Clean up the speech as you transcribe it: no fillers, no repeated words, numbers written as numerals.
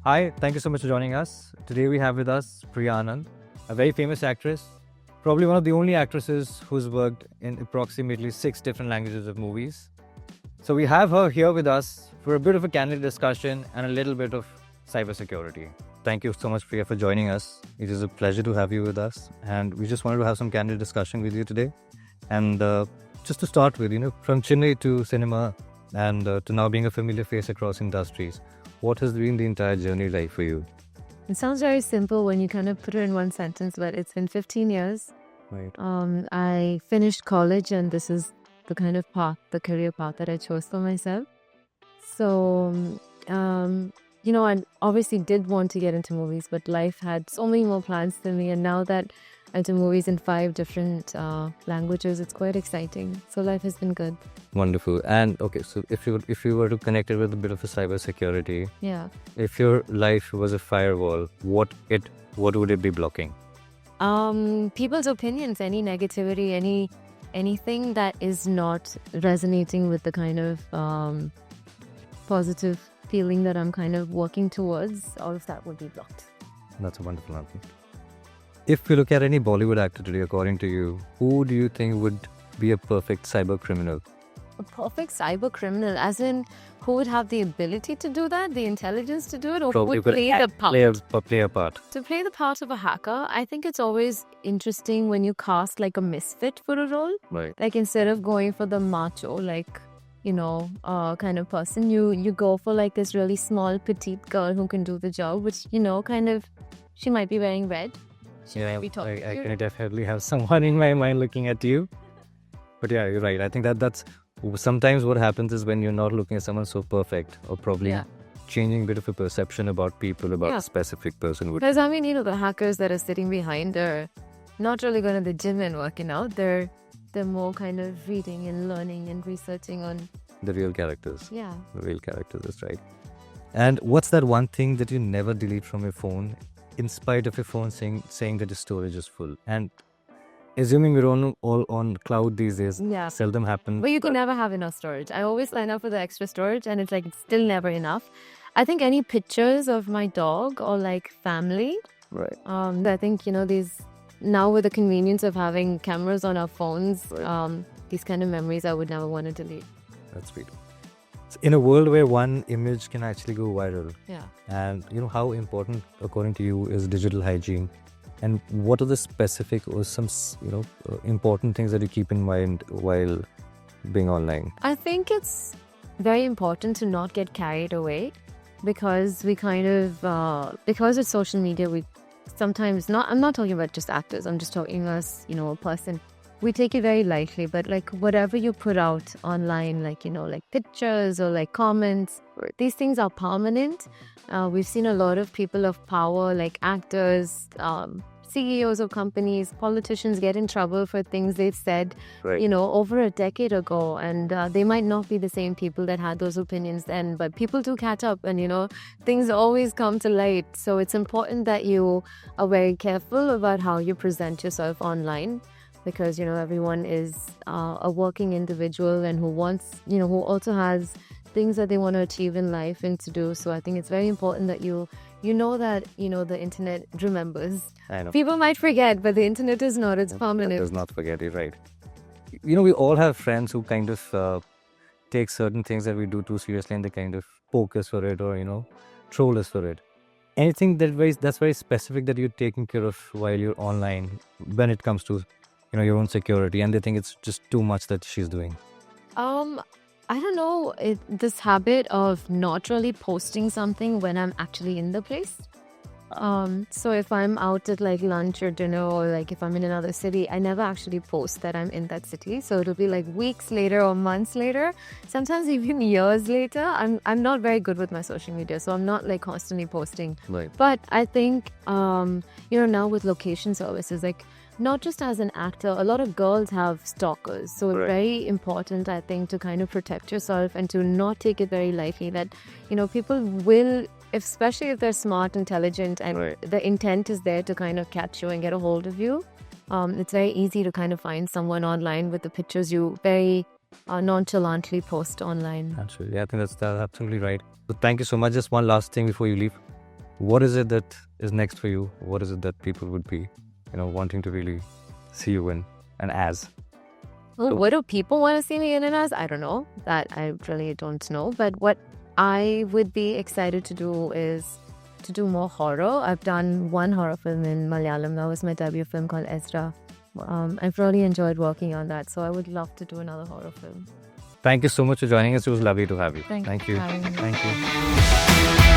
Hi, thank you so much for joining us. Today we have with us Priya Anand, a very famous actress, probably one of the only actresses who's worked in approximately 6 different languages of movies. So we have her here with us for a bit of a candid discussion and a little bit of cybersecurity. Thank you so much, Priya, for joining us. It is a pleasure to have you with us, and we just wanted to have some candid discussion with you today. And just to start with, from Chennai to cinema and to now being a familiar face across industries, what has been the entire journey like for you? It sounds very simple when you kind of put it in one sentence, but it's been 15 years. Right. I finished college, and this is the kind of path, the career path that I chose for myself. So, I obviously did want to get into movies, but life had so many more plans than me. And now that I do movies in 5 different languages, it's quite exciting. So life has been good. Wonderful. And okay, so if you were to connect it with a bit of a cybersecurity, Yeah. if your life was a firewall, what would it be blocking? People's opinions, any negativity, anything that is not resonating with the kind of positive feeling that I'm kind of working towards, all of that would be blocked. That's a wonderful answer. If you look at any Bollywood actor today, according to you, who do you think would be a perfect cyber criminal? A perfect cyber criminal, as in who would have the ability to do that, the intelligence to do it, or who would play the part? Play a part. To play the part of a hacker, I think it's always interesting when you cast like a misfit for a role. Right. Like instead of going for the macho, kind of person, you go for like this really small, petite girl who can do the job, which, she might be wearing red. Yeah, I can definitely have someone in my mind looking at you. But yeah, you're right. I think that's sometimes what happens is when you're not looking at someone so perfect, or probably changing a bit of a perception about people, about a specific person. Because the hackers that are sitting behind are not really going to the gym and working out. They're more kind of reading and learning and researching on the real characters. Yeah. The real characters, that's right. And what's that one thing that you never delete from your phone, in spite of your phone saying that your storage is full? And assuming we're all on cloud these days, seldom happens. But you can never have enough storage. I always sign up for the extra storage, and it's still never enough. I think any pictures of my dog or like family. Right. I think, these now with the convenience of having cameras on our phones, these kind of memories I would never want to delete. That's sweet. In a world where one image can actually go viral, and how important, according to you, is digital hygiene, and what are the specific or some important things that you keep in mind while being online? I think it's very important to not get carried away, because we kind of because it's social media, we sometimes I'm not talking about just actors, I'm just talking us, a person. We take it very lightly, but like whatever you put out online, like pictures or like comments, these things are permanent. We've seen a lot of people of power, like actors, CEOs of companies, politicians get in trouble for things they've said, over a decade ago. And they might not be the same people that had those opinions then, but people do catch up, and, things always come to light. So it's important that you are very careful about how you present yourself online. Because, everyone is a working individual, and who wants, who also has things that they want to achieve in life and to do. So I think it's very important that you know that, the internet remembers. I know. People might forget, but the internet is not. It's permanent. It does not forget, you're right. We all have friends who kind of take certain things that we do too seriously, and they kind of poke us for it, or, troll us for it. Anything that's very specific that you're taking care of while you're online when it comes to your own security, and they think it's just too much that she's doing? I don't know, this habit of not really posting something when I'm actually in the place. So if I'm out at like lunch or dinner, or like if I'm in another city, I never actually post that I'm in that city. So it'll be like weeks later or months later, sometimes even years later. I'm not very good with my social media, so I'm not like constantly posting. Right. But I think now with location services, like not just as an actor, a lot of girls have stalkers. So it's very important, I think, to kind of protect yourself and to not take it very lightly that, people will, especially if they're smart, intelligent, and the intent is there to kind of catch you and get a hold of you. It's very easy to kind of find someone online with the pictures you very nonchalantly post online. Absolutely. I think that's absolutely right. So thank you so much. Just one last thing before you leave. what is it that is next for you? What is it that people would be, wanting to really see you in and as? Well, what do people want to see me in and as? I don't know. That I really don't know. But what I would be excited to do is to do more horror. I've done one horror film in Malayalam. That was my debut film called Ezra. I've really enjoyed working on that. So I would love to do another horror film. Thank you so much for joining us. It was lovely to have you. Thank you. Thank you.